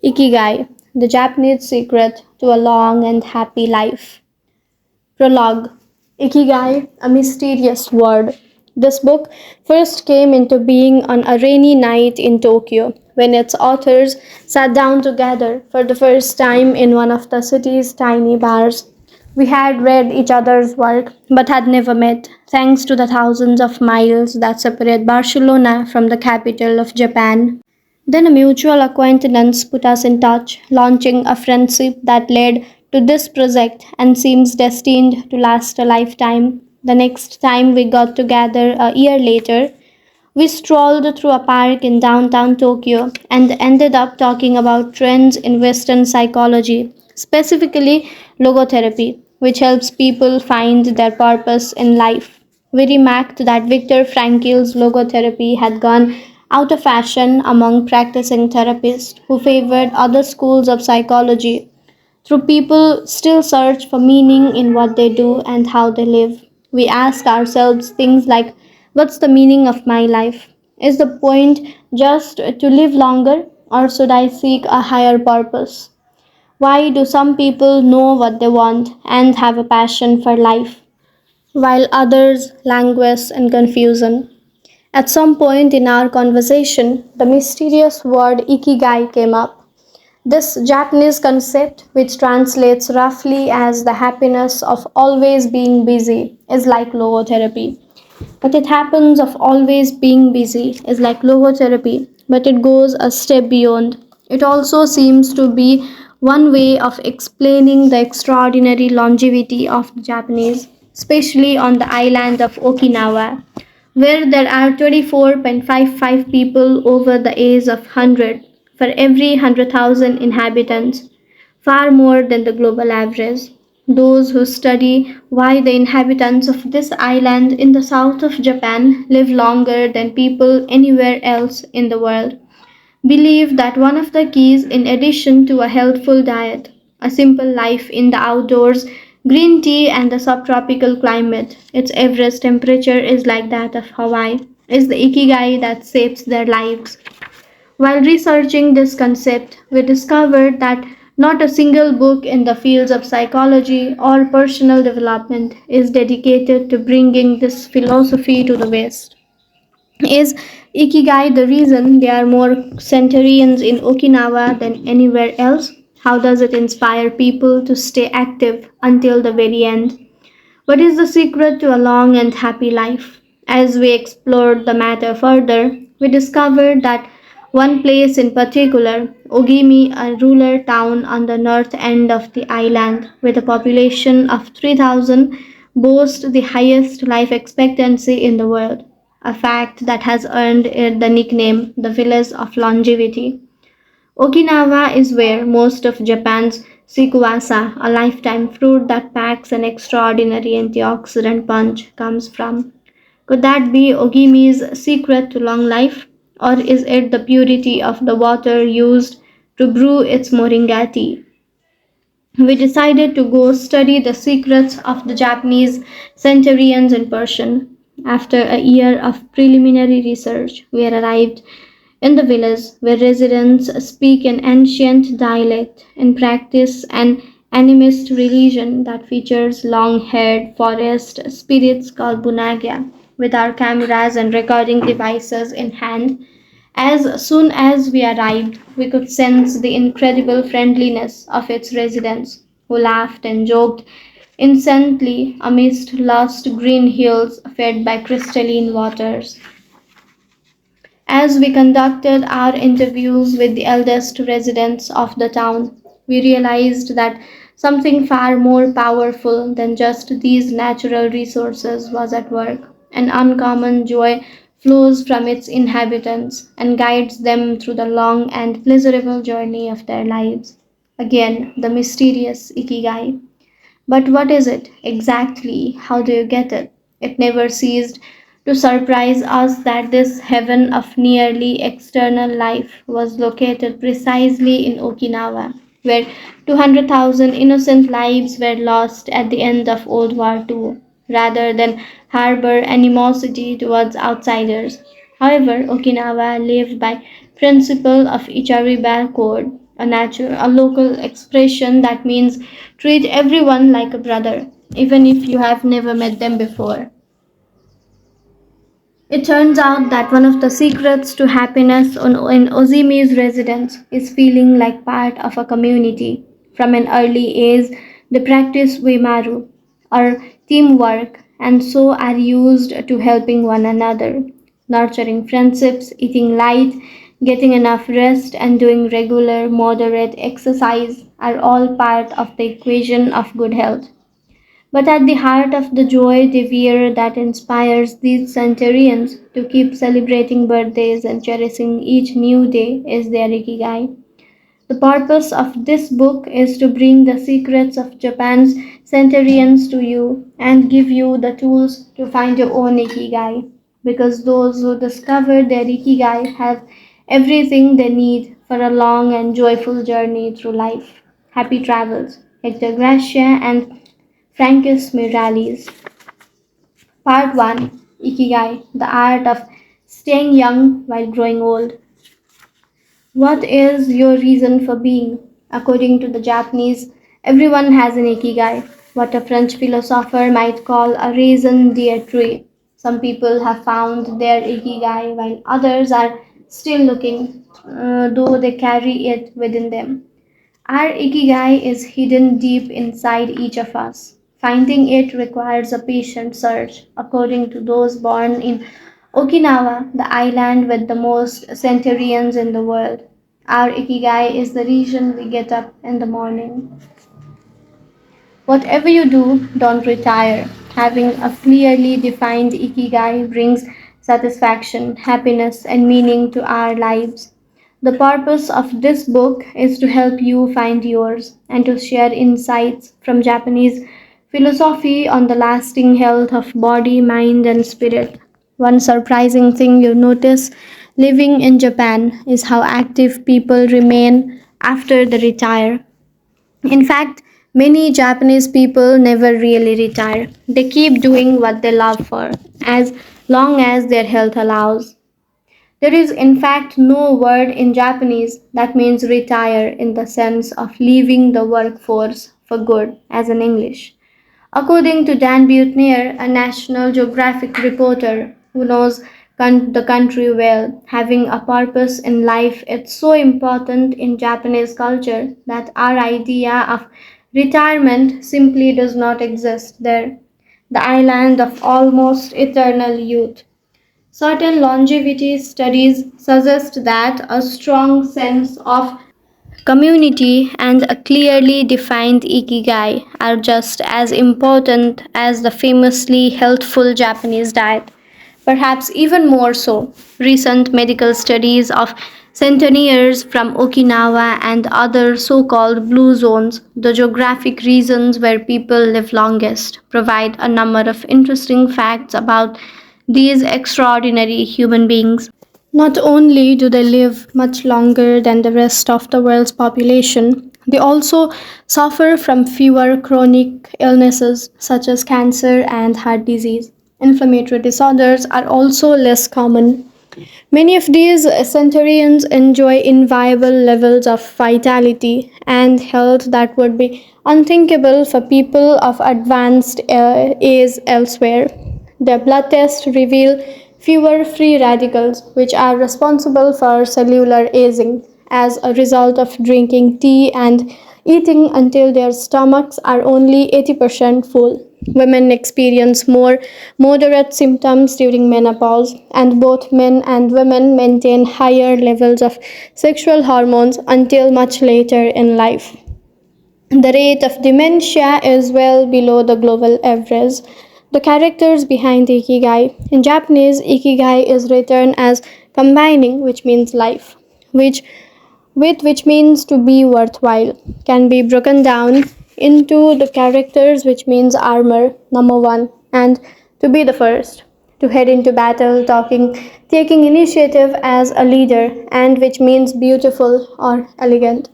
Ikigai, the Japanese secret to a long and happy life. Prologue. Ikigai, a mysterious word. This book first came into being on a rainy night in Tokyo when its authors sat down together for the first time in one of the city's tiny bars. We had read each other's work but had never met, thanks to the thousands of miles that separate Barcelona from the capital of Japan. Then a mutual acquaintance put us in touch, launching a friendship that led to this project and seems destined to last a lifetime. The next time we got together a year later, we strolled through a park in downtown Tokyo and ended up talking about trends in Western psychology, specifically logotherapy, which helps people find their purpose in life. We remarked that Viktor Frankl's logotherapy had gone out of fashion among practicing therapists who favored other schools of psychology through people still search for meaning in what they do and how they live. We ask ourselves things like, what's the meaning of my life? Is the point just to live longer, or should I seek a higher purpose? Why do some people know what they want and have a passion for life, while others languish in confusion? At some point in our conversation, the mysterious word ikigai came up. This Japanese concept, which translates roughly as the happiness of always being busy, is like logotherapy. But it happens of always being busy is like logotherapy, but it goes a step beyond. It also seems to be one way of explaining the extraordinary longevity of the Japanese, especially on the island of Okinawa, where there are 24.55 people over the age of 100 for every 100,000 inhabitants, far more than the global average. Those who study why the inhabitants of this island in the south of Japan live longer than people anywhere else in the world believe that one of the keys, in addition to a healthful diet, a simple life in the outdoors, green tea, and the subtropical climate, its average temperature is like that of Hawaii, is the ikigai that shapes their lives. While researching this concept, we discovered that not a single book in the fields of psychology or personal development is dedicated to bringing this philosophy to the West. Is Ikigai the reason there are more centurions in Okinawa than anywhere else? How does it inspire people to stay active until the very end? What is the secret to a long and happy life? As we explored the matter further, we discovered that one place in particular, Ogimi, a rural town on the north end of the island with a population of 3,000, boasts the highest life expectancy in the world, a fact that has earned it the nickname the Village of Longevity. Okinawa is where most of Japan's sequoia, a lifetime fruit that packs an extraordinary antioxidant punch, comes from. Could that be Ogimi's secret to long life? Or is it the purity of the water used to brew its moringa tea? We decided to go study the secrets of the Japanese centurions in person. After a year of preliminary research, we arrived in the village where residents speak an ancient dialect and practice an animist religion that features long haired forest spirits called Bunagya. With our cameras and recording devices in hand, as soon as we arrived, we could sense the incredible friendliness of its residents, who laughed and joked incessantly amidst lush green hills fed by crystalline waters. As we conducted our interviews with the eldest residents of the town, we realized that something far more powerful than just these natural resources was at work. An uncommon joy flows from its inhabitants and guides them through the long and pleasurable journey of their lives. Again, the mysterious Ikigai. But what is it exactly? How do you get it? It never ceased to surprise us that this heaven of nearly external life was located precisely in Okinawa, where 200,000 innocent lives were lost at the end of World War II, rather than harbor animosity towards outsiders. However, Okinawa lived by principle of Ichariba Code, a local expression that means treat everyone like a brother, even if you have never met them before. It turns out that one of the secrets to happiness in Ozimi's residence is feeling like part of a community. From an early age, they practice Weimaru, or teamwork, and so are used to helping one another, nurturing friendships, eating light, getting enough rest, and doing regular, moderate exercise are all part of the equation of good health. But at the heart of the joy they wear that inspires these centurions to keep celebrating birthdays and cherishing each new day is their Ikigai. The purpose of this book is to bring the secrets of Japan's centurions to you and give you the tools to find your own Ikigai. Because those who discover their Ikigai have everything they need for a long and joyful journey through life. Happy travels, Hector Gracia and Francis Miralles. Part 1, Ikigai, the art of staying young while growing old. What is your reason for being? According to the Japanese, everyone has an ikigai, what a French philosopher might call a raison d'etre. Some people have found their ikigai while others are still looking, though they carry it within them. Our ikigai is hidden deep inside each of us. Finding it requires a patient search. According to those born in Okinawa, the island with the most centurions in the world, our ikigai is the reason we get up in the morning. Whatever you do, don't retire. Having a clearly defined ikigai brings satisfaction, happiness, and meaning to our lives. The purpose of this book is to help you find yours and to share insights from Japanese philosophy on the lasting health of body, mind, and spirit. One surprising thing you notice living in Japan is how active people remain after they retire. In fact, many Japanese people never really retire. They keep doing what they love for as long as their health allows. There is, in fact, no word in Japanese that means retire in the sense of leaving the workforce for good, as in English. According to Dan Buettner, a National Geographic reporter who knows the country well, having a purpose in life is so important in Japanese culture that our idea of retirement simply does not exist there. The island of almost eternal youth. Certain longevity studies suggest that a strong sense of community and a clearly defined ikigai are just as important as the famously healthful Japanese diet, perhaps even more so. Recent medical studies of centenarians from Okinawa and other so called blue zones, the geographic regions where people live longest, provide a number of interesting facts about these extraordinary human beings. Not only do they live much longer than the rest of the world's population, they also suffer from fewer chronic illnesses such as cancer and heart disease. Inflammatory disorders are also less common. Many of these centurions enjoy inviolable levels of vitality and health that would be unthinkable for people of advanced age elsewhere. Their blood tests reveal fewer free radicals, which are responsible for cellular aging, as a result of drinking tea and eating until their stomachs are only 80% full. Women experience more moderate symptoms during menopause, and both men and women maintain higher levels of sexual hormones until much later in life. The rate of dementia is well below the global average. The characters behind Ikigai. In Japanese, Ikigai is written as combining, which means life, which means to be worthwhile, can be broken down into the characters, which means armor, number one, and to be the first, to head into battle, taking initiative as a leader, and which means beautiful or elegant.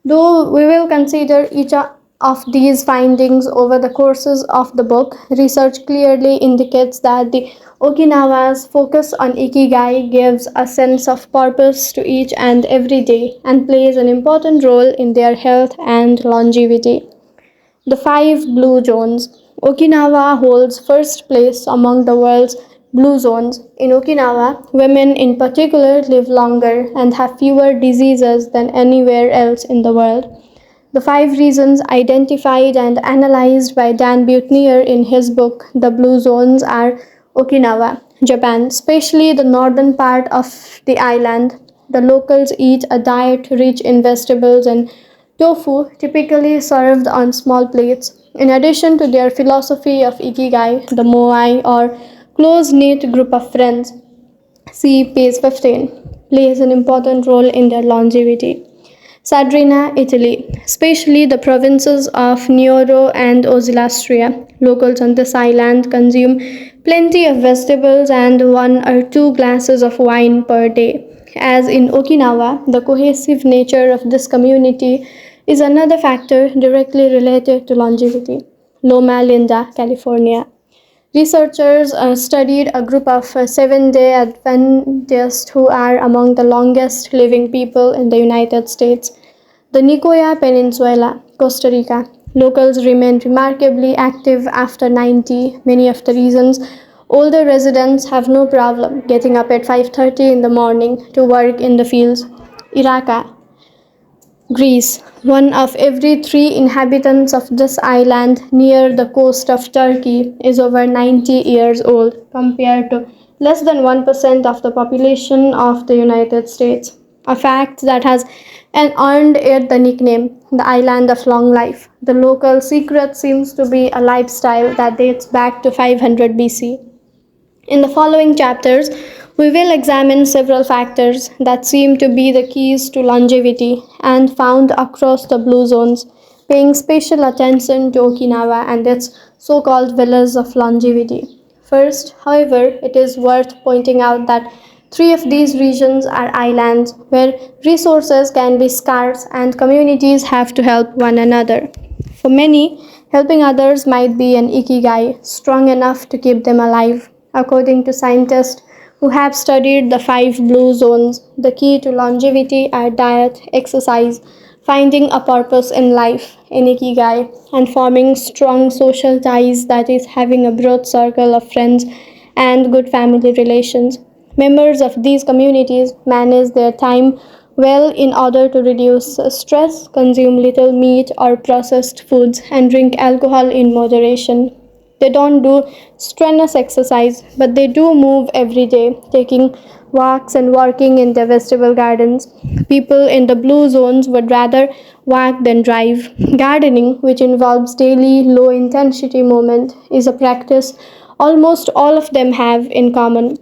Though we will consider each of these findings over the courses of the book, research clearly indicates that the Okinawa's focus on Ikigai gives a sense of purpose to each and every day and plays an important role in their health and longevity. The five blue zones. Okinawa holds first place among the world's blue zones. In Okinawa, women in particular live longer and have fewer diseases than anywhere else in the world. The five reasons identified and analyzed by Dan Buettner in his book The Blue Zones are Okinawa, Japan, especially the northern part of the island. The locals eat a diet rich in vegetables and tofu, typically served on small plates. In addition to their philosophy of ikigai, the moai or close knit group of friends, see page 15, plays an important role in their longevity. Sadrina, Italy, especially the provinces of Nuoro and Osilastria. Locals on this island consume plenty of vegetables and one or two glasses of wine per day. As in Okinawa, the cohesive nature of this community is another factor directly related to longevity. Loma Linda, California. Researchers studied a group of 7 day Adventists who are among the longest living people in the United States. The Nicoya Peninsula, Costa Rica. Locals remain remarkably active after 90. Many of the reasons older residents have no problem getting up at 5:30 in the morning to work in the fields. Iraq, Greece. One of every three inhabitants of this island near the coast of Turkey is over 90 years old, compared to less than 1% of the population of the United States. A fact that has earned it the nickname, the Island of Long Life. The local secret seems to be a lifestyle that dates back to 500 BC. In the following chapters, we will examine several factors that seem to be the keys to longevity and found across the blue zones, paying special attention to Okinawa and its so called villas of longevity. First, however, it is worth pointing out that three of these regions are islands where resources can be scarce and communities have to help one another. For many, helping others might be an ikigai strong enough to keep them alive. According to scientists who have studied the five blue zones, the key to longevity are diet, exercise, finding a purpose in life, in ikigai, and forming strong social ties, that is, having a broad circle of friends and good family relations. Members of these communities manage their time well in order to reduce stress, consume little meat or processed foods, and drink alcohol in moderation. They don't do strenuous exercise, but they do move every day, taking walks and working in their vegetable gardens. People in the blue zones would rather walk than drive. Gardening, which involves daily low intensity movement, is a practice almost all of them have in common.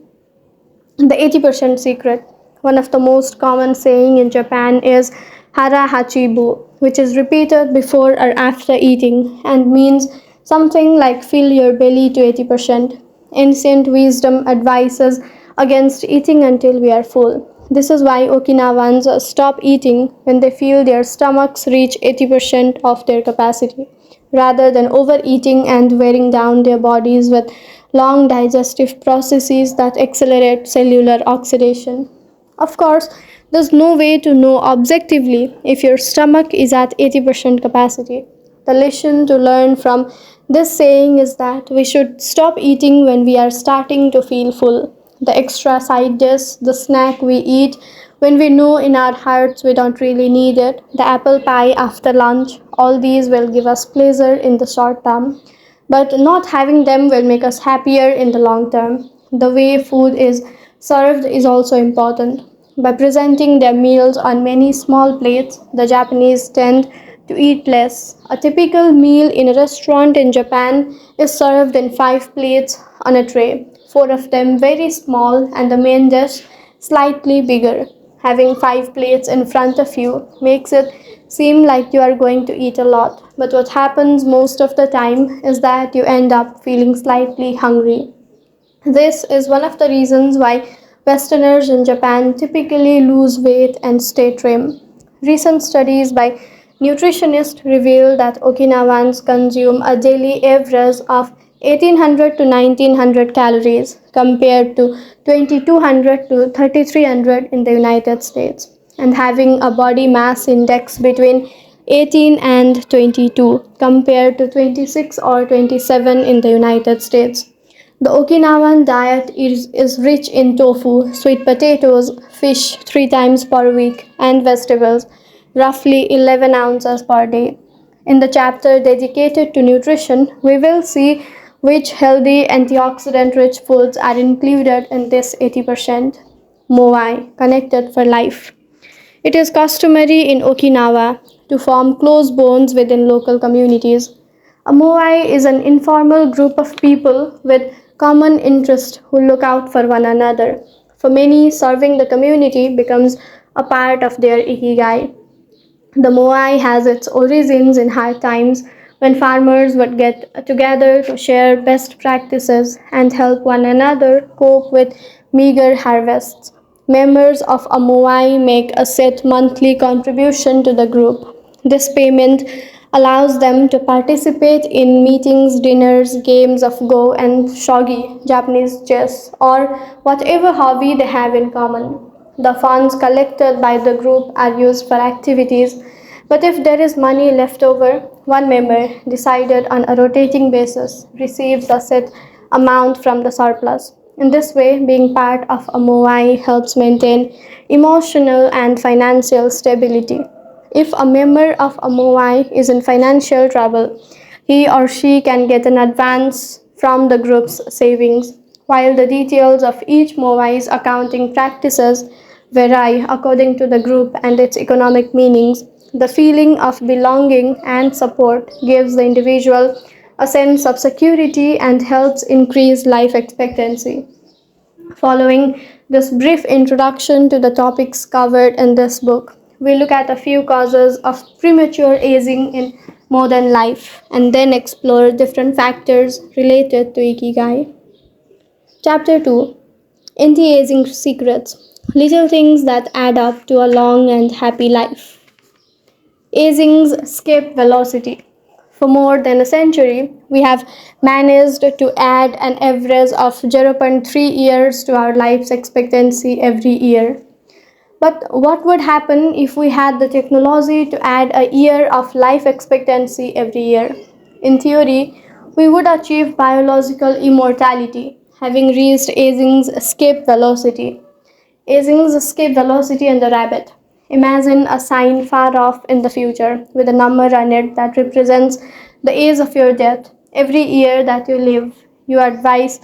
The 80% secret. One of the most common saying in Japan is hara hachibu, which is repeated before or after eating and means something like fill your belly to 80%. Ancient wisdom advises against eating until we are full. This is why Okinawans stop eating when they feel their stomachs reach 80% of their capacity, rather than overeating and wearing down their bodies with long digestive processes that accelerate cellular oxidation. Of course, there's no way to know objectively if your stomach is at 80% capacity. The lesson to learn from this saying is that we should stop eating when we are starting to feel full. The extra side dish, the snack we eat when we know in our hearts we don't really need it, the apple pie after lunch, all these will give us pleasure in the short term, but not having them will make us happier in the long term. The way food is served is also important. By presenting their meals on many small plates, the Japanese tend to eat less. A typical meal in a restaurant in Japan is served in five plates on a tray, four of them very small, and the main dish slightly bigger. Having five plates in front of you makes it seem like you are going to eat a lot, but what happens most of the time is that you end up feeling slightly hungry. This is one of the reasons why Westerners in Japan typically lose weight and stay trim. Recent studies by nutritionists reveal that Okinawans consume a daily average of 1800 to 1900 calories compared to 2200 to 3300 in the United States, and having a body mass index between 18 and 22 compared to 26 or 27 in the United States. The Okinawan diet is rich in tofu, sweet potatoes, fish 3 times per week, and vegetables, roughly 11 ounces per day. In the chapter dedicated to nutrition, we will see which healthy antioxidant rich foods are included in this 80%. Moai, connected for life. It is customary in Okinawa to form close bonds within local communities. A moai is an informal group of people with common interest who look out for one another. For many, serving the community becomes a part of their ikigai. The moai has its origins in hard times when farmers would get together to share best practices and help one another cope with meager harvests. Members of a moai make a set monthly contribution to the group. This payment allows them to participate in meetings, dinners, games of Go and Shogi, Japanese chess, or whatever hobby they have in common. The funds collected by the group are used for activities, but if there is money left over, one member, decided on a rotating basis, receives a set amount from the surplus. In this way, being part of a moai helps maintain emotional and financial stability. If a member of a moai is in financial trouble, he or she can get an advance from the group's savings. While the details of each moai's accounting practices vary according to the group and its economic meanings, the feeling of belonging and support gives the individual a sense of security and helps increase life expectancy. Following this brief introduction to the topics covered in this book, we look at a few causes of premature aging in modern life and then explore different factors related to Ikigai. Chapter 2, Anti Aging Secrets, Little Things That Add Up to a Long and Happy Life. Aging's escape velocity. For more than a century, we have managed to add an average of zero point 0.3 years to our life's expectancy every year. But what would happen if we had the technology to add a year of life expectancy every year? In theory, we would achieve biological immortality, having reached aging's escape velocity. Aging's escape velocity and the rabbit. Imagine a sign far off in the future with a number on it that represents the age of your death. Every year that you live, you advise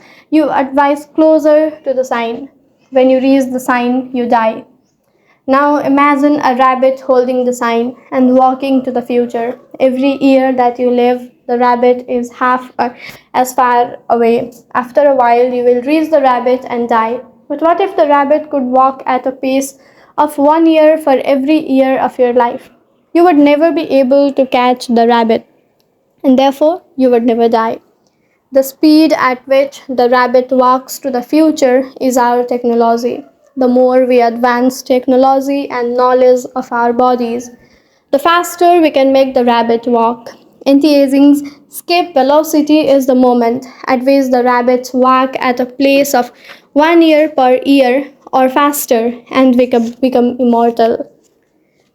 closer to the sign. When you reach the sign, you die. Now imagine a rabbit holding the sign and walking to the future. Every year that you live, the rabbit is half as far away. After a while, you will reach the rabbit and die. But what if the rabbit could walk at a pace of 1 year for every year of your life? You would never be able to catch the rabbit, and therefore you would never die. The speed at which the rabbit walks to the future is our technology. The more we advance technology and knowledge of our bodies, the faster we can make the rabbit walk. Anti-aging's escape velocity is the moment at which the rabbits walk at a pace of 1 year per year or faster and become immortal.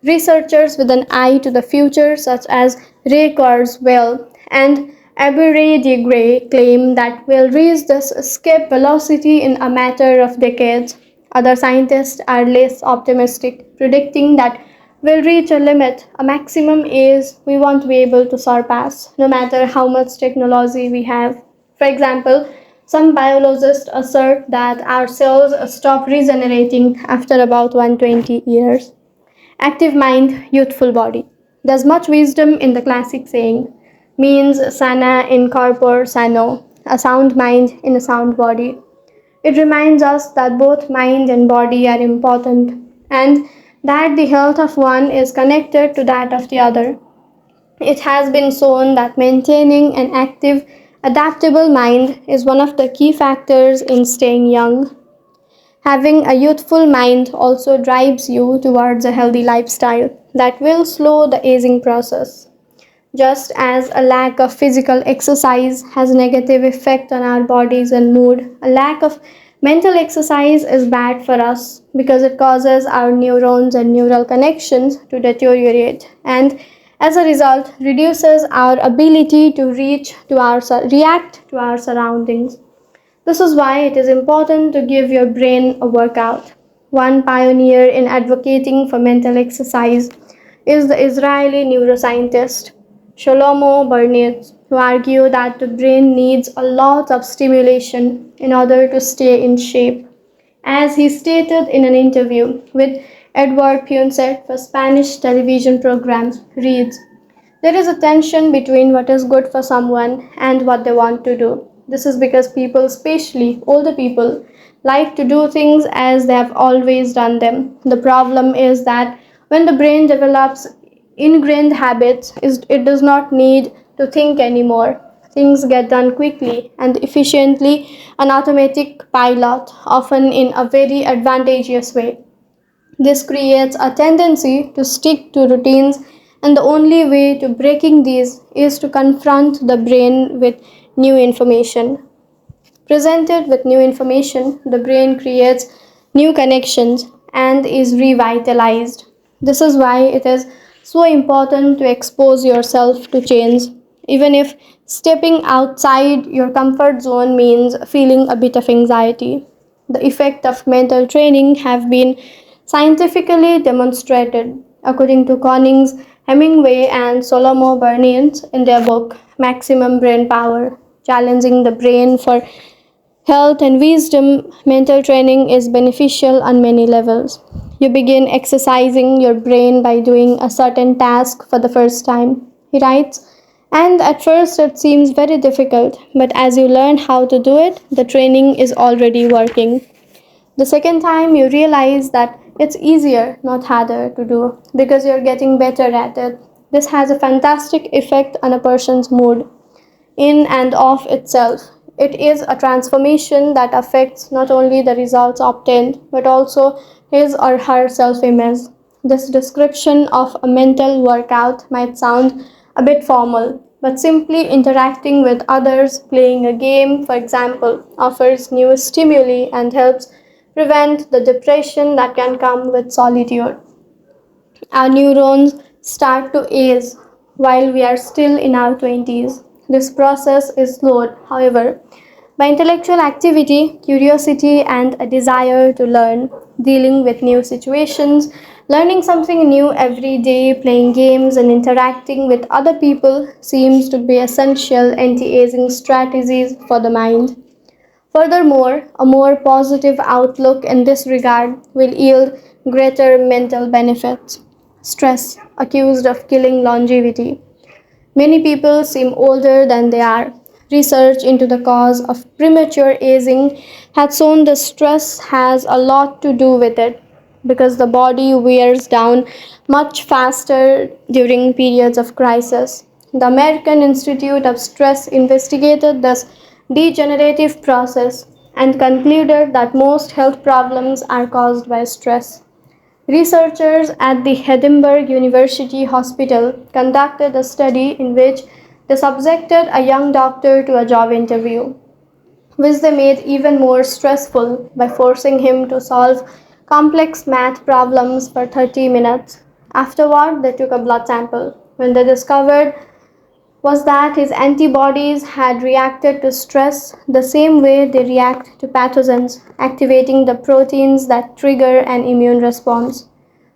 Researchers with an eye to the future, such as Ray Kurzweil and Aubrey de Grey, claim that we'll reach this escape velocity in a matter of decades. Other scientists are less optimistic, predicting that we'll reach a limit, a maximum age we won't be able to surpass, no matter how much technology we have. For example, some biologists assert that our cells stop regenerating after about 120 years. Active mind, youthful body. There's much wisdom in the classic saying, means sana in corpore sano, a sound mind in a sound body. It reminds us that both mind and body are important and that the health of one is connected to that of the other. It has been shown that maintaining an active, adaptable mind is one of the key factors in staying young. Having a youthful mind also drives you towards a healthy lifestyle that will slow the aging process. Just as a lack of physical exercise has a negative effect on our bodies and mood, a lack of mental exercise is bad for us because it causes our neurons and neural connections to deteriorate and as a result reduces our ability to react to our surroundings. This is why it is important to give your brain a workout. One pioneer in advocating for mental exercise is the Israeli neuroscientist Shlomo Bernet, who argued that the brain needs a lot of stimulation in order to stay in shape. As he stated in an interview with Edward Punset for Spanish television program, reads, there is a tension between what is good for someone and what they want to do. This is because people, especially older people, like to do things as they have always done them. The problem is that when the brain develops ingrained habits, it does not need to think anymore. Things get done quickly and efficiently, an automatic pilot, often in a very advantageous way. This creates a tendency to stick to routines, and the only way to breaking these is to confront the brain with new information. Presented with new information, the brain creates new connections and is revitalized. This is why it is so important to expose yourself to change, even if stepping outside your comfort zone means feeling a bit of anxiety. The effect of mental training have been scientifically demonstrated, according to Connings, Hemingway, and Solomon Bernins in their book Maximum Brain Power, challenging the brain for health and wisdom. Mental training is beneficial on many levels. You begin exercising your brain by doing a certain task for the first time, he writes. And at first it seems very difficult, but as you learn how to do it, the training is already working. The second time you realize that it's easier, not harder to do because you're getting better at it. This has a fantastic effect on a person's mood in and of itself. It is a transformation that affects not only the results obtained but also his or her self image. This description of a mental workout might sound a bit formal, but simply interacting with others, playing a game, for example, offers new stimuli and helps prevent the depression that can come with solitude. Our neurons start to age while we are still in our 20s. This process is slowed, however, by intellectual activity, curiosity, and a desire to learn, dealing with new situations, learning something new every day, playing games, and interacting with other people seems to be essential anti aging strategies for the mind. Furthermore, a more positive outlook in this regard will yield greater mental benefits. Stress, accused of killing longevity. Many people seem older than they are. Research into the cause of premature aging has shown the stress has a lot to do with it because the body wears down much faster during periods of crisis. The American Institute of Stress investigated this degenerative process and concluded that most health problems are caused by stress. Researchers at the Edinburgh University Hospital conducted a study in which they subjected a young doctor to a job interview, which they made even more stressful by forcing him to solve complex math problems for 30 minutes. Afterward, they took a blood sample. When they discovered was that his antibodies had reacted to stress the same way they react to pathogens, activating the proteins that trigger an immune response.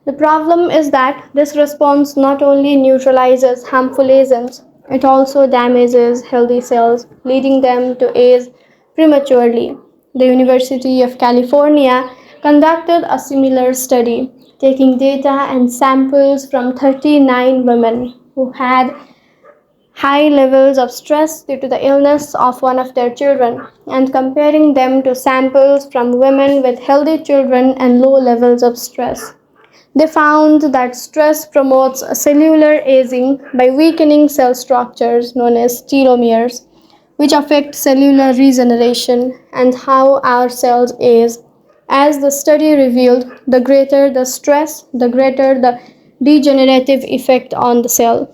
The problem is that this response not only neutralizes harmful agents, it also damages healthy cells, leading them to age prematurely. The University of California conducted a similar study, taking data and samples from 39 women who had high levels of stress due to the illness of one of their children and comparing them to samples from women with healthy children and low levels of stress. They found that stress promotes cellular aging by weakening cell structures known as telomeres, which affect cellular regeneration and how our cells age. As the study revealed, the greater the stress, the greater the degenerative effect on the cell.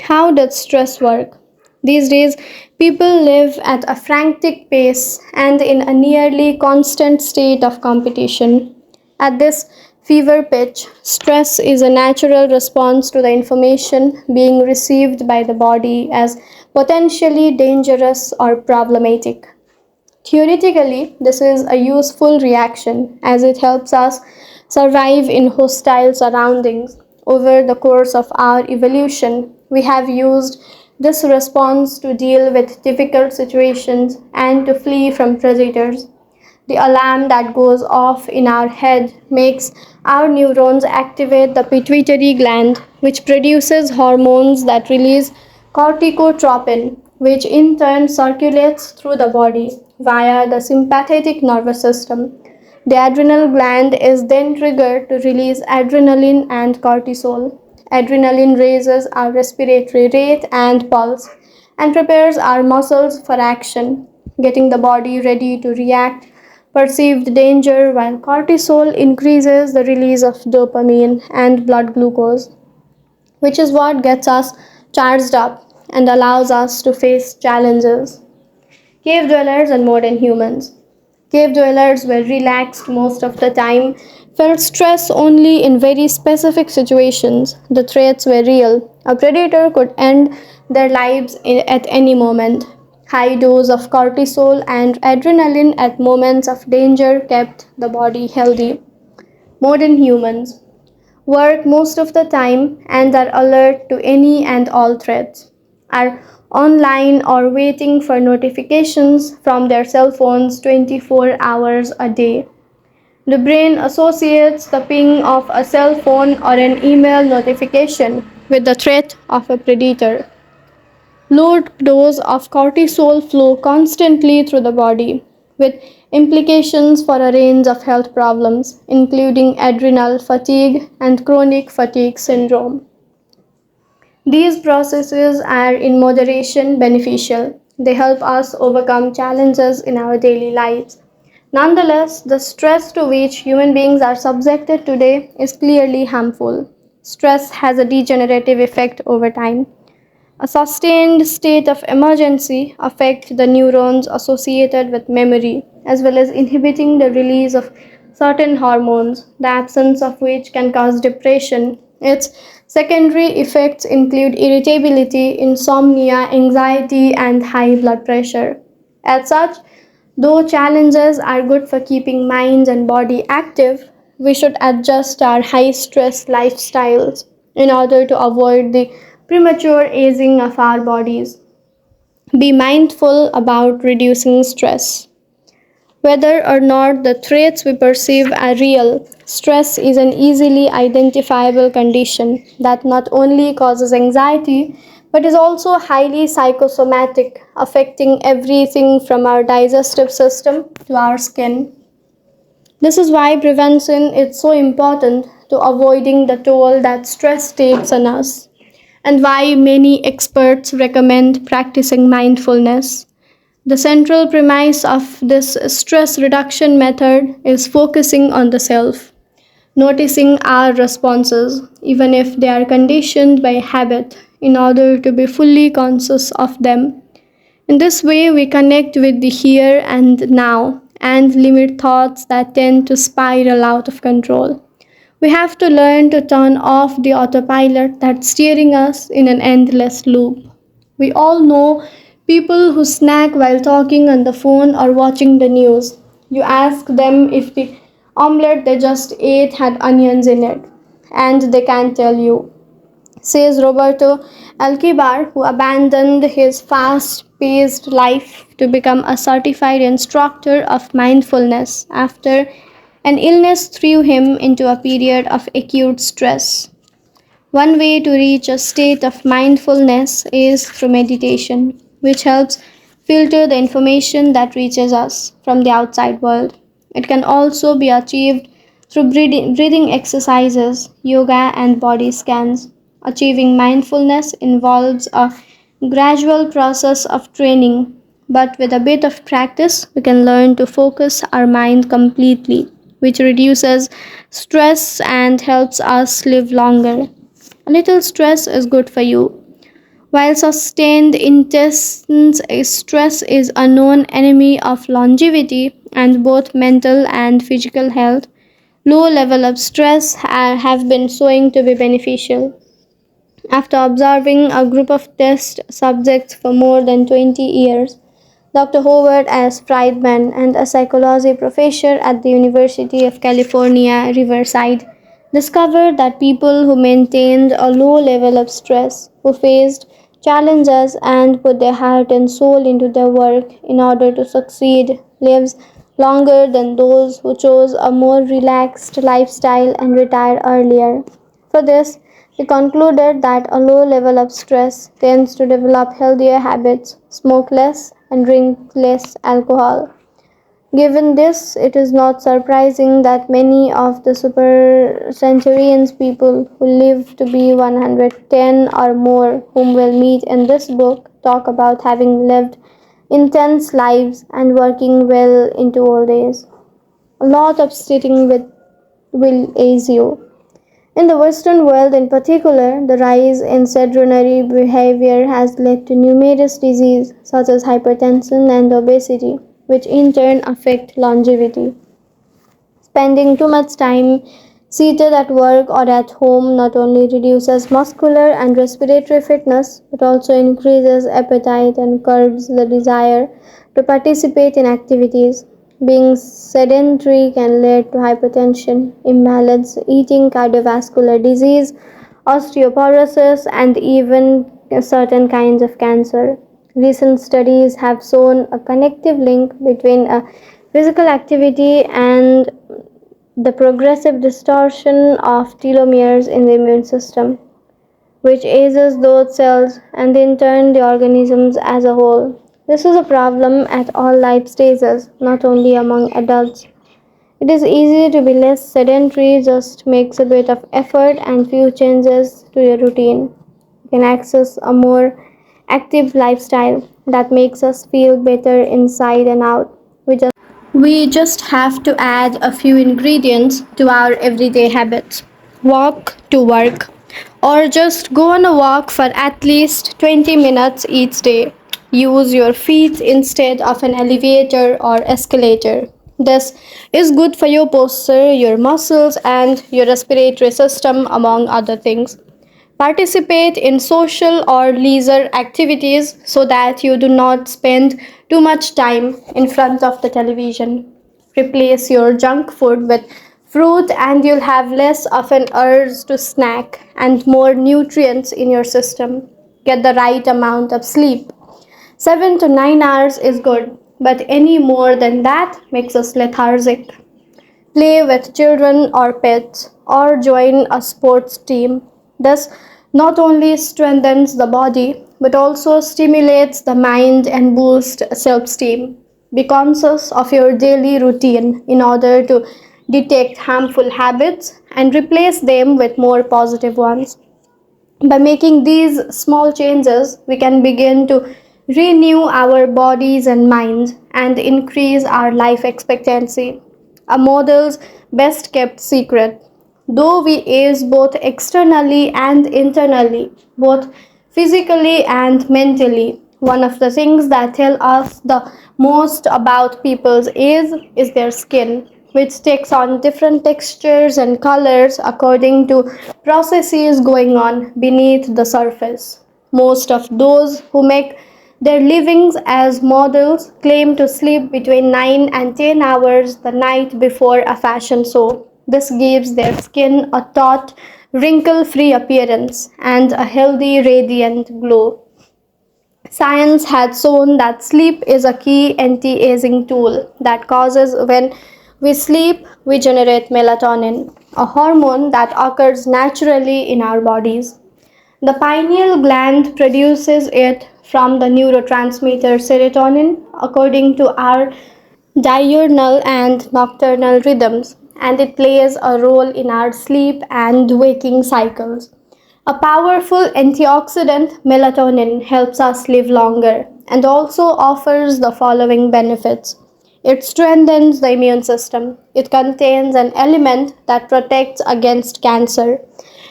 How does stress work? These days, people live at a frantic pace and in a nearly constant state of competition. At this fever pitch, stress is a natural response to the information being received by the body as potentially dangerous or problematic. Theoretically, this is a useful reaction as it helps us survive in hostile surroundings. Over the course of our evolution, we have used this response to deal with difficult situations and to flee from predators. The alarm that goes off in our head makes our neurons activate the pituitary gland, which produces hormones that release corticotropin, which in turn circulates through the body via the sympathetic nervous system. The adrenal gland is then triggered to release adrenaline and cortisol. Adrenaline raises our respiratory rate and pulse and prepares our muscles for action, getting the body ready to react perceived danger, while cortisol increases the release of dopamine and blood glucose, which is what gets us charged up and allows us to face challenges. Cave dwellers and modern humans. Cave dwellers were relaxed most of the time, felt stress only in very specific situations. The threats were real. A predator could end their lives at any moment. High dose of cortisol and adrenaline at moments of danger kept the body healthy. Modern humans work most of the time and are alert to any and all threats, are online or waiting for notifications from their cell phones 24 hours a day. The brain associates the ping of a cell phone or an email notification with the threat of a predator. Low dose of cortisol flow constantly through the body, with implications for a range of health problems, including adrenal fatigue and chronic fatigue syndrome. These processes are in moderation beneficial. They help us overcome challenges in our daily lives. Nonetheless, the stress to which human beings are subjected today is clearly harmful. Stress has a degenerative effect over time. A sustained state of emergency affects the neurons associated with memory, as well as inhibiting the release of certain hormones, the absence of which can cause depression. Its secondary effects include irritability, insomnia, anxiety, and high blood pressure. As such, though challenges are good for keeping minds and body active, we should adjust our high stress lifestyles in order to avoid the premature aging of our bodies. Be mindful about reducing stress. Whether or not the threats we perceive are real, stress is an easily identifiable condition that not only causes anxiety but is also highly psychosomatic, affecting everything from our digestive system to our skin. This is why prevention is so important to avoiding the toll that stress takes on us, and why many experts recommend practicing mindfulness. The central premise of this stress reduction method is focusing on the self, noticing our responses, even if they are conditioned by habit, in order to be fully conscious of them. In this way, we connect with the here and now and limit thoughts that tend to spiral out of control. We have to learn to turn off the autopilot that's steering us in an endless loop. We all know people who snack while talking on the phone or watching the news. You ask them if the omelette they just ate had onions in it, and they can't tell you, says Roberto Alcibar, who abandoned his fast paced life to become a certified instructor of mindfulness after an illness threw him into a period of acute stress. One way to reach a state of mindfulness is through meditation, which helps filter the information that reaches us from the outside world. It can also be achieved through breathing exercises, yoga, and body scans. Achieving mindfulness involves a gradual process of training, but with a bit of practice, we can learn to focus our mind completely, which reduces stress and helps us live longer. A little stress is good for you. While sustained intense stress is a known enemy of longevity and both mental and physical health, low level of stress have been shown to be beneficial. After observing a group of test subjects for more than 20 years, Dr. Howard S. Friedman and a psychology professor at the University of California, Riverside, discovered that people who maintained a low level of stress, who faced challenges and put their heart and soul into their work in order to succeed, lives longer than those who chose a more relaxed lifestyle and retire earlier. For this, he concluded that a low level of stress tends to develop healthier habits, smoke less, and drink less alcohol. Given this, it is not surprising that many of the supercentenarians people who live to be 110 or more, whom we'll meet in this book, talk about having lived intense lives and working well into old age. A lot of sitting with will aid you. In the Western world in particular, the rise in sedentary behavior has led to numerous diseases such as hypertension and obesity, which in turn affect longevity. Spending too much time seated at work or at home not only reduces muscular and respiratory fitness but also increases appetite and curbs the desire to participate in activities. Being sedentary can lead to hypertension, imbalance, eating, cardiovascular disease, osteoporosis, and even certain kinds of cancer. Recent studies have shown a connective link between a physical activity and the progressive distortion of telomeres in the immune system, which ages those cells and in turn the organisms as a whole. This is a problem at all life stages, not only among adults. It is easy to be less sedentary, just makes a bit of effort and few changes to your routine. You can access a more active lifestyle that makes us feel better inside and out. We just have to add a few ingredients to our everyday habits. Walk to work, or just go on a walk for at least 20 minutes each day. Use your feet instead of an elevator or escalator. This is good for your posture, your muscles, and your respiratory system, among other things. Participate in social or leisure activities so that you do not spend too much time in front of the television. Replace your junk food with fruit, and you'll have less of an urge to snack and more nutrients in your system. Get the right amount of sleep. 7 to 9 hours is good, but any more than that makes us lethargic. Play with children or pets, or join a sports team. This not only strengthens the body but also stimulates the mind and boosts self esteem. Be conscious of your daily routine in order to detect harmful habits and replace them with more positive ones. By making these small changes, we can begin to renew our bodies and minds and increase our life expectancy. A model's best kept secret. Though we age both externally and internally, both physically and mentally, one of the things that tell us the most about people's age is their skin, which takes on different textures and colors according to processes going on beneath the surface. Most of those who make their livings as models claim to sleep between 9 and 10 hours the night before a fashion show. This gives their skin a taut, wrinkle free appearance and a healthy, radiant glow. Science has shown that sleep is a key anti aging tool that causes when we sleep, we generate melatonin, a hormone that occurs naturally in our bodies. The pineal gland produces it from the neurotransmitter serotonin according to our diurnal and nocturnal rhythms, and it plays a role in our sleep and waking cycles. A powerful antioxidant, melatonin, helps us live longer and also offers the following benefits. It strengthens the immune system. It contains an element that protects against cancer.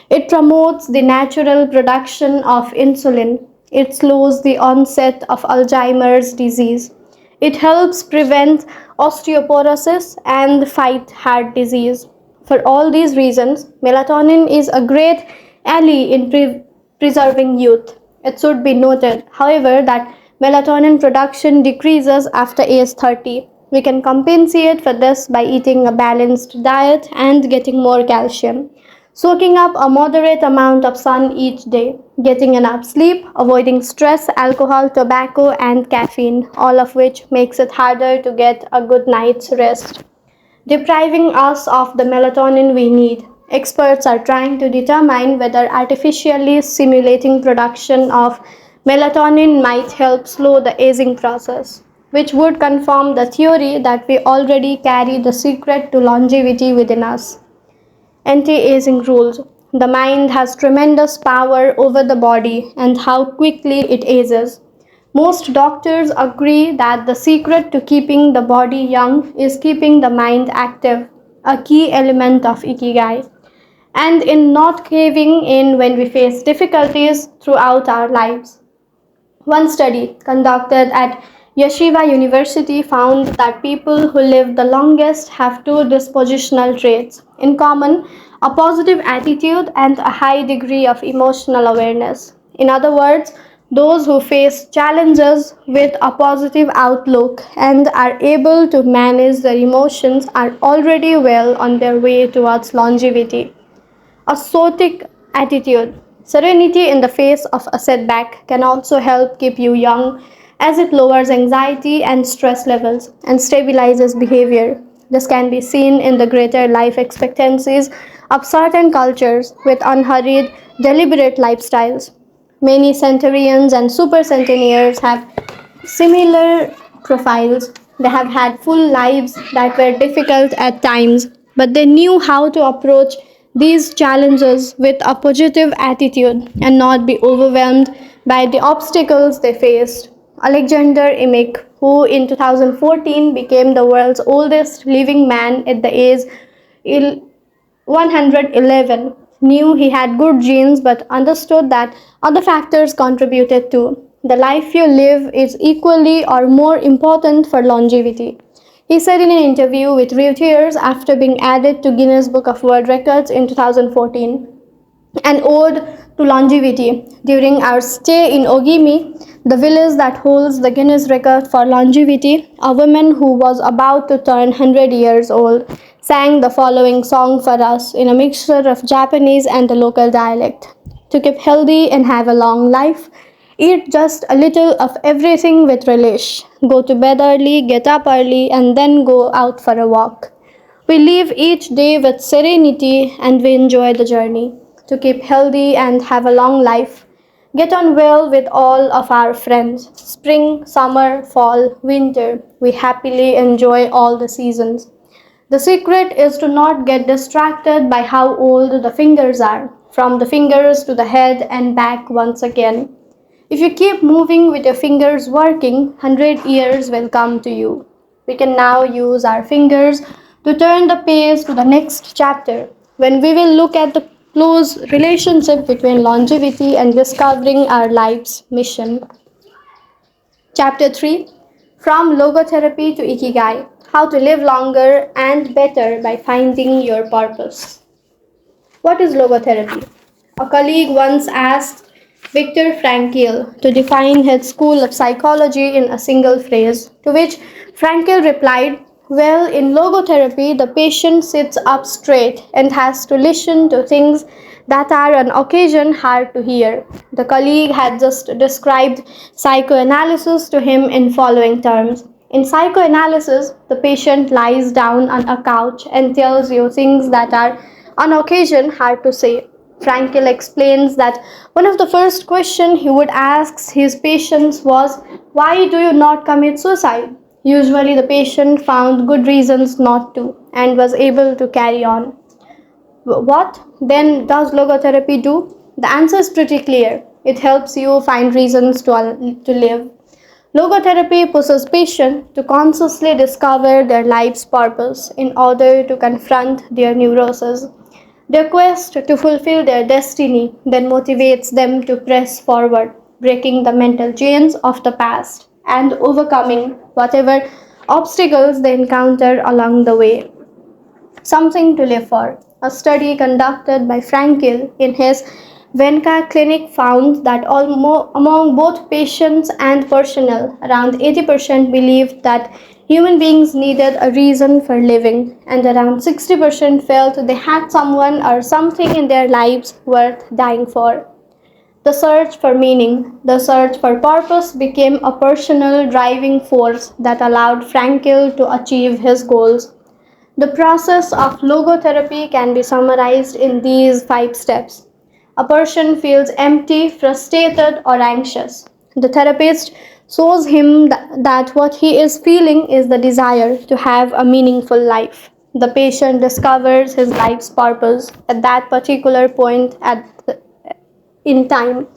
It promotes the natural production of insulin, It slows the onset of Alzheimer's disease. It helps prevent osteoporosis and fight heart disease. For all these reasons, melatonin is a great ally in preserving youth. It should be noted, however, that melatonin production decreases after age 30. We can compensate for this by eating a balanced diet and getting more calcium. Soaking up a moderate amount of sun each day, getting enough sleep, avoiding stress, alcohol, tobacco, and caffeine, all of which makes it harder to get a good night's rest, depriving us of the melatonin we need. Experts are trying to determine whether artificially stimulating production of melatonin might help slow the aging process, which would confirm the theory that we already carry the secret to longevity within us. Anti-aging rules. The mind has tremendous power over the body and how quickly it ages. Most doctors agree that the secret to keeping the body young is keeping the mind active, a key element of Ikigai, and in not caving in when we face difficulties throughout our lives. One study conducted at Yeshiva University found that people who live the longest have two dispositional traits in common: a positive attitude and a high degree of emotional awareness. In other words, those who face challenges with a positive outlook and are able to manage their emotions are already well on their way towards longevity. A stoic attitude. Serenity in the face of a setback can also help keep you young as it lowers anxiety and stress levels and stabilizes behavior. This can be seen in the greater life expectancies of certain cultures with unhurried, deliberate lifestyles. Many centurions and supercentenarians have similar profiles. They have had full lives that were difficult at times, but they knew how to approach these challenges with a positive attitude and not be overwhelmed by the obstacles they faced. Alexander Emick, who in 2014 became the world's oldest living man at the age 111, knew he had good genes but understood that other factors contributed too. The life you live is equally or more important for longevity. He said in an interview with Reuters after being added to Guinness Book of World Records in 2014. An ode to longevity. During our stay in Ogimi, the village that holds the Guinness record for longevity, a woman who was about to turn 100 years old sang the following song for us in a mixture of Japanese and the local dialect. To keep healthy and have a long life, eat just a little of everything with relish. Go to bed early, get up early, and then go out for a walk. We live each day with serenity and we enjoy the journey. To keep healthy and have a long life, get on well with all of our friends. Spring, summer, fall, winter, we happily enjoy all the seasons. The secret is to not get distracted by how old the fingers are, from the fingers to the head and back once again. If you keep moving with your fingers working, 100 years will come to you. We can now use our fingers to turn the page to the next chapter, when we will look at the close relationship between longevity and discovering our life's mission. Chapter 3: From Logotherapy to Ikigai: How to Live Longer and Better by Finding Your Purpose. What is logotherapy? A colleague once asked Viktor Frankl to define his school of psychology in a single phrase, to which Frankl replied, "Well, in logotherapy, the patient sits up straight and has to listen to things that are on occasion hard to hear." The colleague had just described psychoanalysis to him in following terms. In psychoanalysis, the patient lies down on a couch and tells you things that are on occasion hard to say. Frankl explains that one of the first questions he would ask his patients was, "Why do you not commit suicide?" Usually, the patient found good reasons not to and was able to carry on. What then does logotherapy do? The answer is pretty clear. It helps you find reasons to live. Logotherapy pushes patients to consciously discover their life's purpose in order to confront their neuroses. Their quest to fulfill their destiny then motivates them to press forward. breaking the mental chains of the past and overcoming whatever obstacles they encounter along the way. Something to live for. A study conducted by Frankel in his Venka clinic found that among both patients and personnel, around 80% believed that human beings needed a reason for living, and around 60% felt they had someone or something in their lives worth dying for. The search for meaning, the search for purpose became a personal driving force that allowed Frankel to achieve his goals. The process of logotherapy can be summarized in these 5 steps. A person feels empty, frustrated, or anxious. The therapist shows him that what he is feeling is the desire to have a meaningful life. The patient discovers his life's purpose at that particular point in time.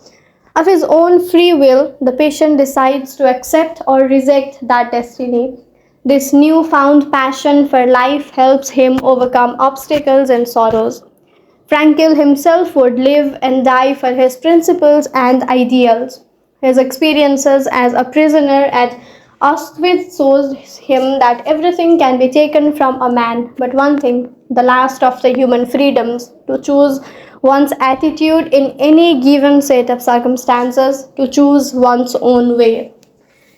Of his own free will, the patient decides to accept or reject that destiny. This newfound passion for life helps him overcome obstacles and sorrows. Frankel himself would live and die for his principles and ideals. His experiences as a prisoner at Auschwitz shows him that everything can be taken from a man, but one thing, the last of the human freedoms, to choose one's attitude in any given set of circumstances, to choose one's own way.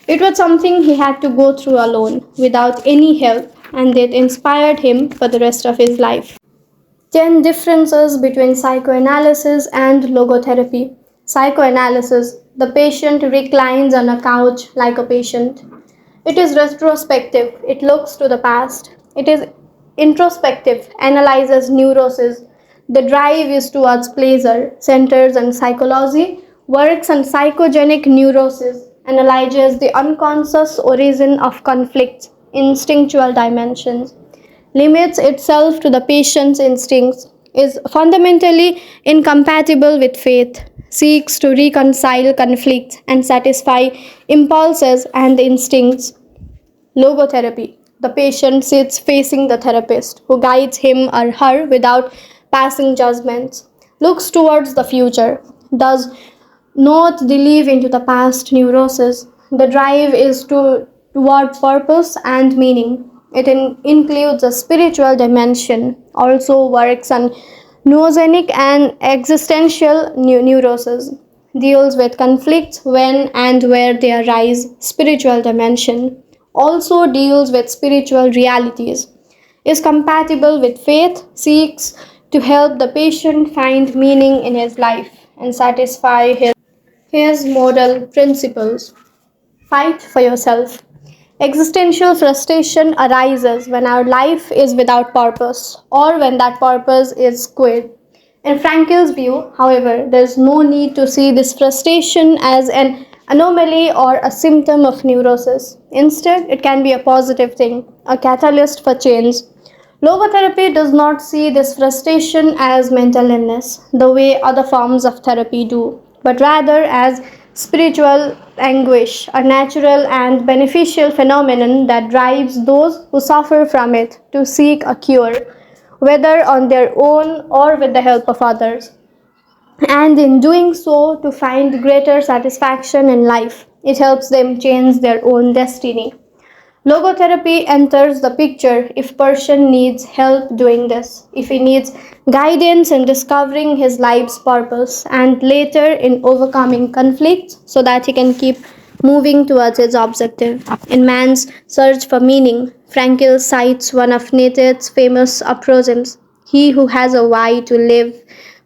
It was something he had to go through alone, without any help, and it inspired him for the rest of his life. 10 differences between psychoanalysis and logotherapy. Psychoanalysis: the patient reclines on a couch like a patient. It is retrospective, it looks to the past. It is introspective, analyzes neurosis. The drive is towards pleasure, centers on psychology, works on psychogenic neurosis, analyzes the unconscious origin of conflicts, instinctual dimensions, limits itself to the patient's instincts, is fundamentally incompatible with faith, seeks to reconcile conflicts and satisfy impulses and instincts. Logotherapy: the patient sits facing the therapist, who guides him or her without passing judgments, looks towards the future, does not delve into the past neurosis. The drive is toward purpose and meaning. It includes a spiritual dimension, also works on noogenic and existential neuroses, deals with conflicts when and where they arise. Spiritual dimension also deals with spiritual realities, is compatible with faith, seeks to help the patient find meaning in his life and satisfy his moral principles. Fight for yourself. Existential frustration arises when our life is without purpose or when that purpose is squared. In Frankel's view, however, there is no need to see this frustration as an anomaly or a symptom of neurosis. Instead, it can be a positive thing, a catalyst for change. Logotherapy does not see this frustration as mental illness, the way other forms of therapy do, but rather as spiritual anguish, a natural and beneficial phenomenon that drives those who suffer from it to seek a cure, whether on their own or with the help of others, and in doing so to find greater satisfaction in life. It helps them change their own destiny. Logotherapy enters the picture if person needs help doing this, if he needs guidance in discovering his life's purpose and later in overcoming conflicts so that he can keep moving towards his objective. In man's search for meaning, Frankl cites one of Nietzsche's famous aphorisms: "He who has a why to live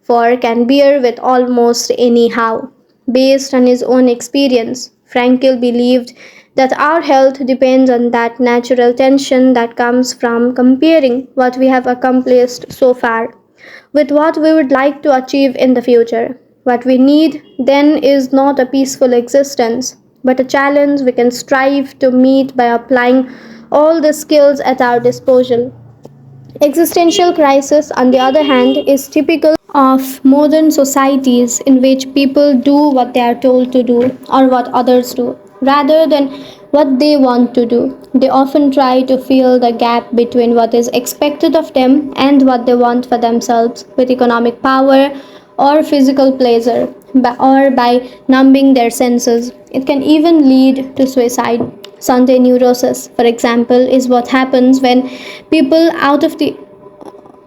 for can bear with almost anyhow." Based on his own experience, Frankl believed that our health depends on that natural tension that comes from comparing what we have accomplished so far with what we would like to achieve in the future. What we need then is not a peaceful existence, but a challenge we can strive to meet by applying all the skills at our disposal. Existential crisis, on the other hand, is typical of modern societies in which people do what they are told to do or what others do, rather than what they want to do. They often try to fill the gap between what is expected of them and what they want for themselves with economic power or physical pleasure. or by numbing their senses. It can even lead to suicide. Sunday neurosis, for example, is what happens when people out of the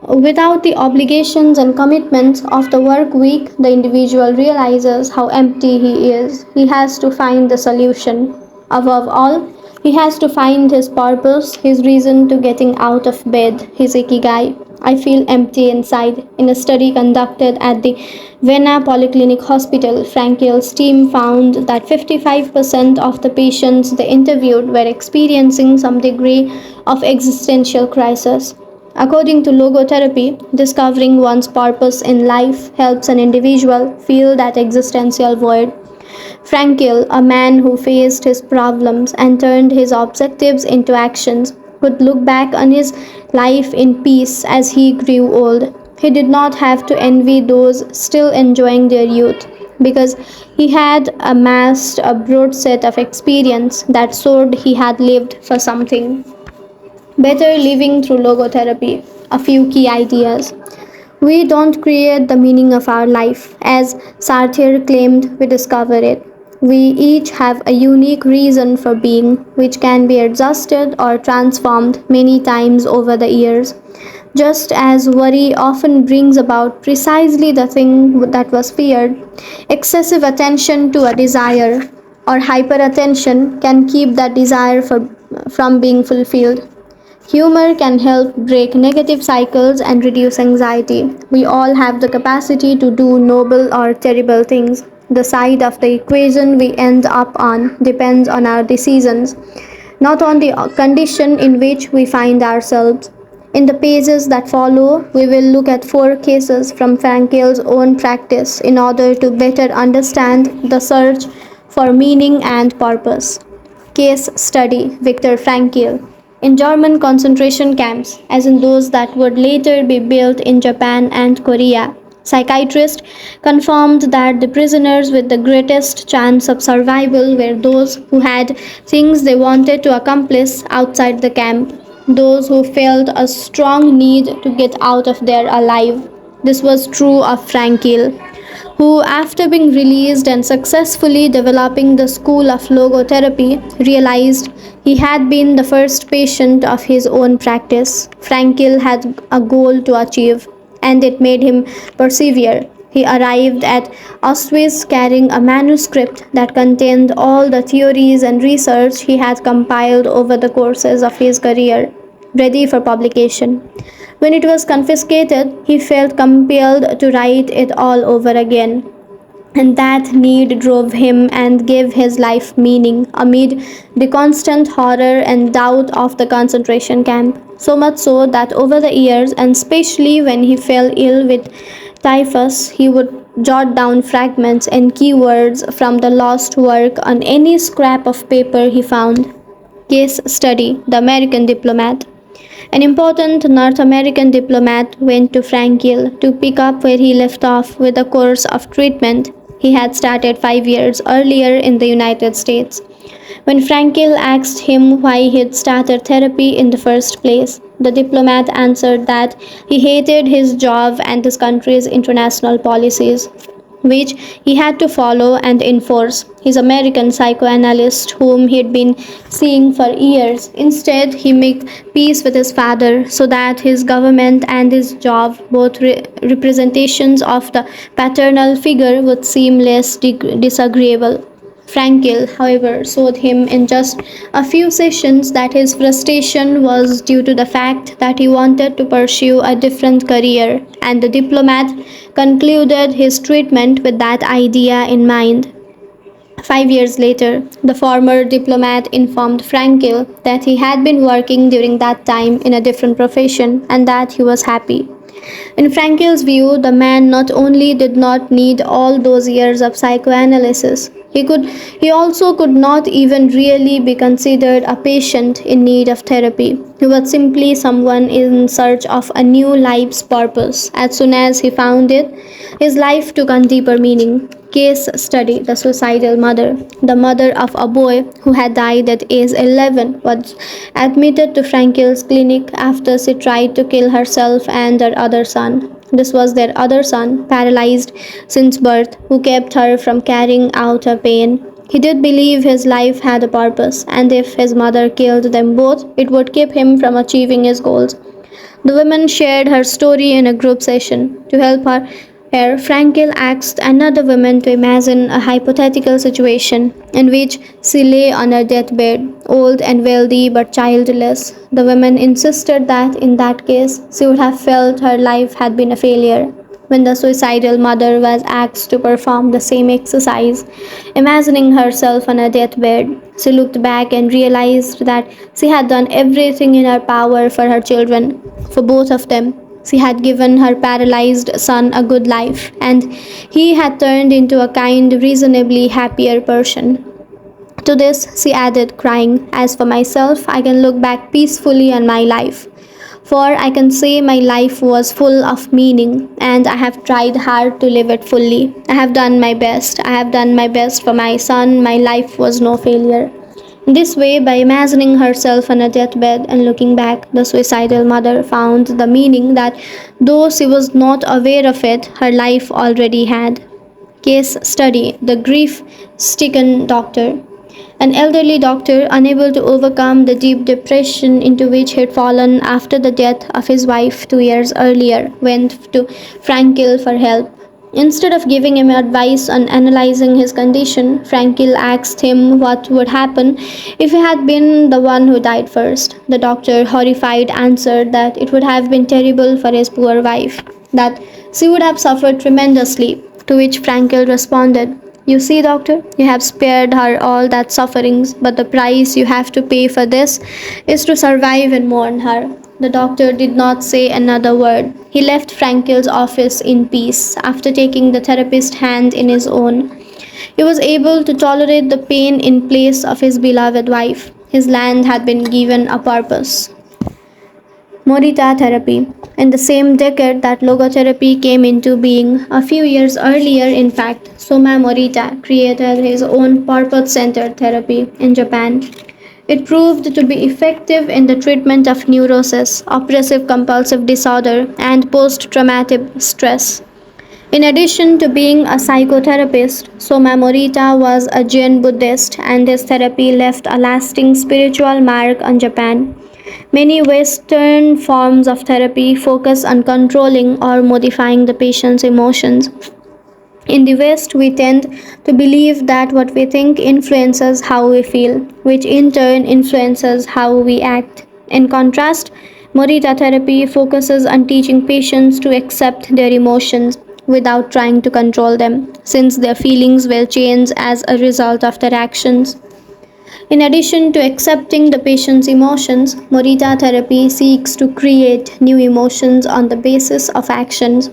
without the obligations and commitments of the work week, the individual realizes how empty he is. He has to find the solution. Above all, he has to find his purpose, his reason to getting out of bed, his ikigai. I feel empty inside. In a study conducted at the Vienna Polyclinic Hospital, Frankel's team found that 55% of the patients they interviewed were experiencing some degree of existential crisis. According to logotherapy, discovering one's purpose in life helps an individual feel that existential void. Frankel, a man who faced his problems and turned his objectives into actions, could look back on his life in peace as he grew old. He did not have to envy those still enjoying their youth because he had amassed a broad set of experience that showed he had lived for something. Better living through logotherapy. A few key ideas. We don't create the meaning of our life. As Sartre claimed, we discover it. We each have a unique reason for being, which can be adjusted or transformed many times over the years. Just as worry often brings about precisely the thing that was feared, excessive attention to a desire or hyperattention can keep that desire from being fulfilled. Humor can help break negative cycles and reduce anxiety. We all have the capacity to do noble or terrible things. The side of the equation we end up on depends on our decisions, not on the condition in which we find ourselves. In the pages that follow, we will look at four cases from Frankel's own practice in order to better understand the search for meaning and purpose. Case study: Viktor Frankl. In German concentration camps, as in those that would later be built in Japan and Korea, psychiatrists confirmed that the prisoners with the greatest chance of survival were those who had things they wanted to accomplish outside the camp, those who felt a strong need to get out of there alive. This was true of Frankl, who, after being released and successfully developing the school of logotherapy, realized he had been the first patient of his own practice. Frankl had a goal to achieve, and it made him persevere. He arrived at Auschwitz carrying a manuscript that contained all the theories and research he had compiled over the courses of his career, ready for publication. When it was confiscated, he felt compelled to write it all over again. And that need drove him and gave his life meaning amid the constant horror and doubt of the concentration camp. So much so that over the years, and especially when he fell ill with typhus, he would jot down fragments and keywords from the lost work on any scrap of paper he found. Case study: The American Diplomat. An important North American diplomat went to Frankel to pick up where he left off with a course of treatment he had started 5 years earlier in the United States. When Frankel asked him why he'd started therapy in the first place, the diplomat answered that he hated his job and his country's international policies, which he had to follow and enforce. His American psychoanalyst, whom he'd been seeing for years, instead he made peace with his father so that his government and his job, both representations of the paternal figure, would seem less disagreeable. Frankel, however, showed him in just a few sessions that his frustration was due to the fact that he wanted to pursue a different career, and the diplomat concluded his treatment with that idea in mind. 5 years later, the former diplomat informed Frankel that he had been working during that time in a different profession and that he was happy. In Frankel's view, the man not only did not need all those years of psychoanalysis, he also could not even really be considered a patient in need of therapy. He was simply someone in search of a new life's purpose. As soon as he found it, his life took on deeper meaning. Case study: The Suicidal Mother. The mother of a boy who had died at age 11 was admitted to Frankel's clinic after she tried to kill herself and her other son. This was their other son, paralyzed since birth, who kept her from carrying out her pain. He did believe his life had a purpose, and if his mother killed them both, it would keep him from achieving his goals. The woman shared her story in a group session. To help her, Frankel asked another woman to imagine a hypothetical situation in which she lay on her deathbed, old and wealthy but childless. The woman insisted that in that case she would have felt her life had been a failure. When the suicidal mother was asked to perform the same exercise, imagining herself on a deathbed, she looked back and realized that she had done everything in her power for her children, for both of them. She had given her paralyzed son a good life, and he had turned into a kind, reasonably happier person. To this, she added, crying, "As for myself, I can look back peacefully on my life. For I can say my life was full of meaning, and I have tried hard to live it fully. I have done my best. I have done my best for my son. My life was no failure." In this way, by imagining herself on a deathbed and looking back, the suicidal mother found the meaning that, though she was not aware of it, her life already had. Case study: the grief stricken doctor. An elderly doctor, unable to overcome the deep depression into which he had fallen after the death of his wife 2 years earlier, went to Frankel for help. Instead of giving him advice on analyzing his condition, Frankel asked him what would happen if he had been the one who died first. The doctor, horrified, answered that it would have been terrible for his poor wife, that she would have suffered tremendously. To which Frankel responded, "You see, doctor, you have spared her all that sufferings, but the price you have to pay for this is to survive and mourn her." The doctor did not say another word. He left Frankel's office in peace after taking the therapist's hand in his own. He was able to tolerate the pain in place of his beloved wife. His land had been given a purpose. Morita therapy. In the same decade that logotherapy came into being, a few years earlier, in fact, Soma Morita created his own purpose centered therapy in Japan. It proved to be effective in the treatment of neurosis, obsessive compulsive disorder, and post traumatic stress. In addition to being a psychotherapist, Soma Morita was a Jain Buddhist, and his therapy left a lasting spiritual mark on Japan. Many Western forms of therapy focus on controlling or modifying the patient's emotions. In the West, we tend to believe that what we think influences how we feel, which in turn influences how we act. In contrast, Morita therapy focuses on teaching patients to accept their emotions without trying to control them, since their feelings will change as a result of their actions. In addition to accepting the patient's emotions, Morita therapy seeks to create new emotions on the basis of actions.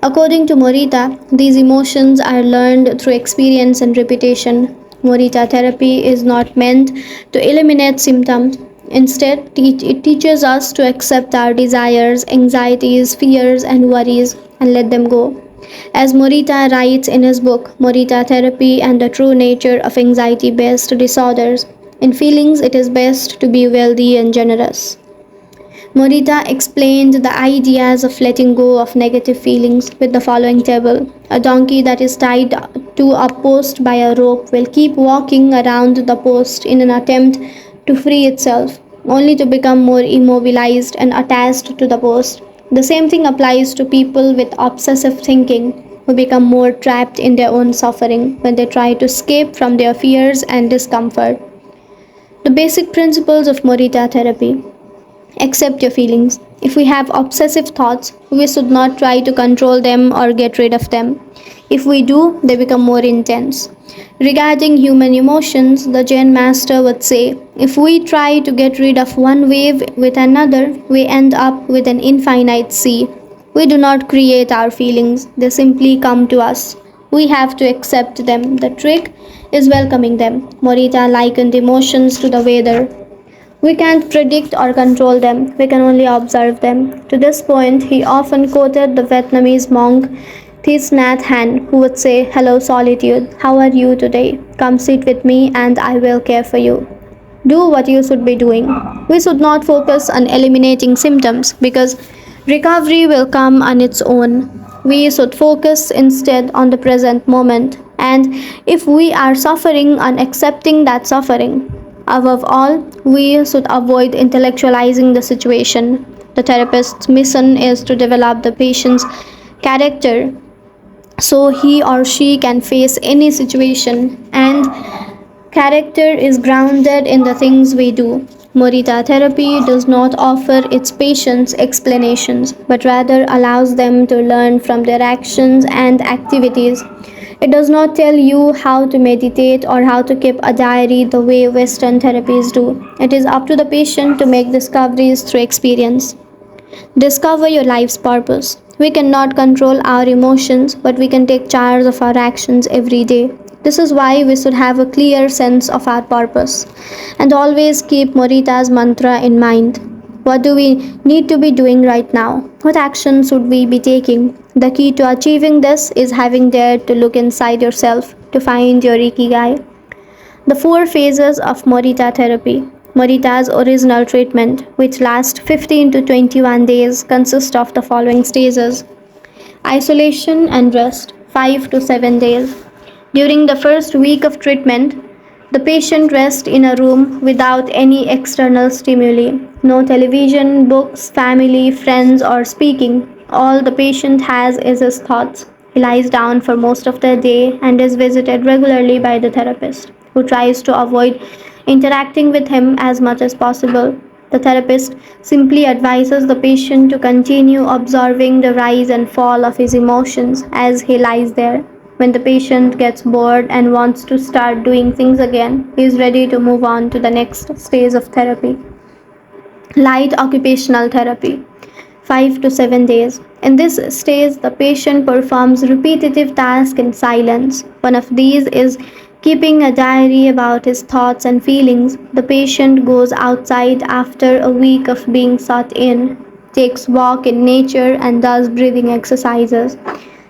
According to Morita, these emotions are learned through experience and repetition. Morita therapy is not meant to eliminate symptoms. Instead, it teaches us to accept our desires, anxieties, fears, and worries and let them go. As Morita writes in his book, Morita Therapy and the True Nature of Anxiety Based Disorders, in feelings it is best to be wealthy and generous. Morita explained the ideas of letting go of negative feelings with the following table. A donkey that is tied to a post by a rope will keep walking around the post in an attempt to free itself, only to become more immobilized and attached to the post. The same thing applies to people with obsessive thinking, who become more trapped in their own suffering when they try to escape from their fears and discomfort. The basic principles of Morita therapy. Accept your feelings. If we have obsessive thoughts, we should not try to control them or get rid of them. If we do, they become more intense. Regarding human emotions, the Jain master would say, if we try to get rid of one wave with another, we end up with an infinite sea. We do not create our feelings, they simply come to us. We have to accept them. The trick is welcoming them. Morita likened emotions to the weather. We can't predict or control them, we can only observe them. To this point, he often quoted the Vietnamese monk Thich Nhat Hanh, who would say, "Hello solitude, how are you today? Come sit with me and I will care for you." Do what you should be doing. We should not focus on eliminating symptoms because Recovery will come on its own. We should focus instead on the present moment, and if we are suffering, on accepting that suffering. Above all, we should avoid intellectualizing the situation. The therapist's mission is to develop the patient's character so he or she can face any situation, and character is grounded in the things we do. Morita therapy does not offer its patients explanations, but rather allows them to learn from their actions and activities. It does not tell you how to meditate or how to keep a diary the way Western therapies do. It is up to the patient to make discoveries through experience. Discover your life's purpose. We cannot control our emotions, but we can take charge of our actions every day. This is why we should have a clear sense of our purpose and always keep Morita's mantra in mind. What do we need to be doing right now? What action should we be taking? The key to achieving this is having dared to look inside yourself to find your Ikigai. The four phases of Morita therapy. Morita's original treatment, which lasts 15 to 21 days, consists of the following stages: isolation and rest, 5 to 7 days. During the first week of treatment, the patient rests in a room without any external stimuli. No television, books, family, friends, or speaking. All the patient has is his thoughts. He lies down for most of the day and is visited regularly by the therapist, who tries to avoid interacting with him as much as possible. The therapist simply advises the patient to continue observing the rise and fall of his emotions as he lies there. When the patient gets bored and wants to start doing things again, he is ready to move on to the next stage of therapy. Light occupational therapy, 5 to 7 days. In this stage, the patient performs repetitive tasks in silence. One of these is keeping a diary about his thoughts and feelings. The patient goes outside after a week of being shut in, takes walk in nature and does breathing exercises.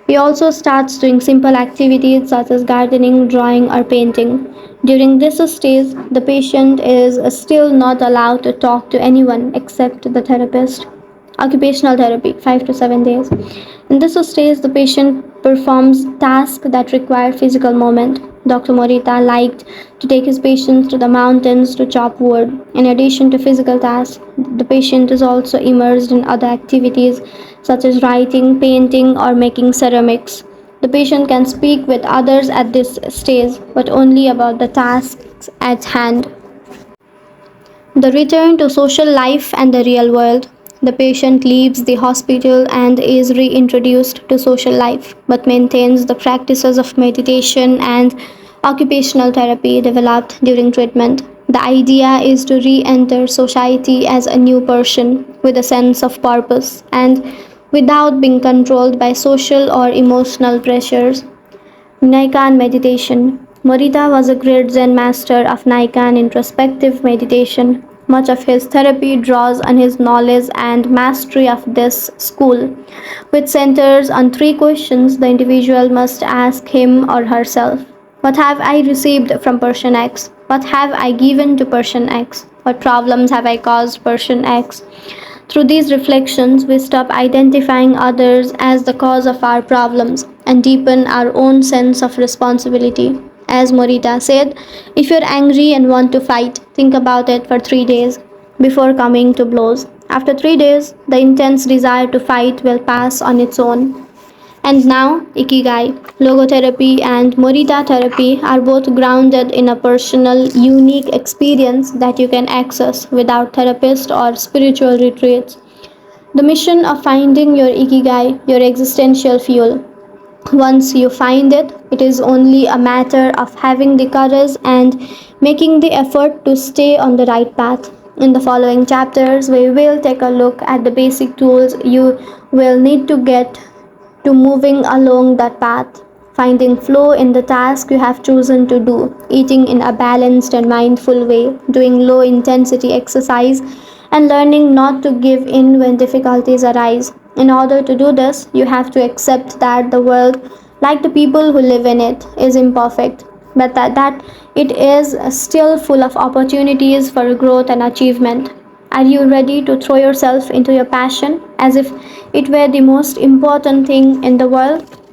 He also starts doing simple activities such as gardening, drawing, or painting. During this stage, the patient is still not allowed to talk to anyone except the therapist. Occupational therapy, 5 to 7 days. In this stage, the patient performs tasks that require physical movement. Dr. Morita liked to take his patients to the mountains to chop wood. In addition to physical tasks, the patient is also immersed in other activities such as writing, painting, or making ceramics. The patient can speak with others at this stage, but only about the tasks at hand. The return to social life and the real world. The patient leaves the hospital and is reintroduced to social life, but maintains the practices of meditation and occupational therapy developed during treatment. The idea is to re enter society as a new person with a sense of purpose and without being controlled by social or emotional pressures. Naikan meditation. Morita was a great Zen master of Naikan introspective meditation. Much of his therapy draws on his knowledge and mastery of this school, which centers on three questions the individual must ask him or herself. What have I received from person X? What have I given to person X? What problems have I caused person X? Through these reflections, we stop identifying others as the cause of our problems and deepen our own sense of responsibility. As Morita said, if you're angry and want to fight, think about it for 3 days before coming to blows. After 3 days, the intense desire to fight will pass on its own. And now, Ikigai, logotherapy, and Morita therapy are both grounded in a personal, unique experience that you can access without therapist or spiritual retreats. The mission of finding your Ikigai, your existential fuel. Once you find it, it is only a matter of having the courage and making the effort to stay on the right path. In the following chapters, we will take a look at the basic tools you will need to get to moving along that path, finding flow in the task you have chosen to do, eating in a balanced and mindful way, doing low intensity exercise, and learning not to give in when difficulties arise. In order to do this, you have to accept that the world, like the people who live in it, is imperfect, but that it is still full of opportunities for growth and achievement. Are you ready to throw yourself into your passion as if it were the most important thing in the world?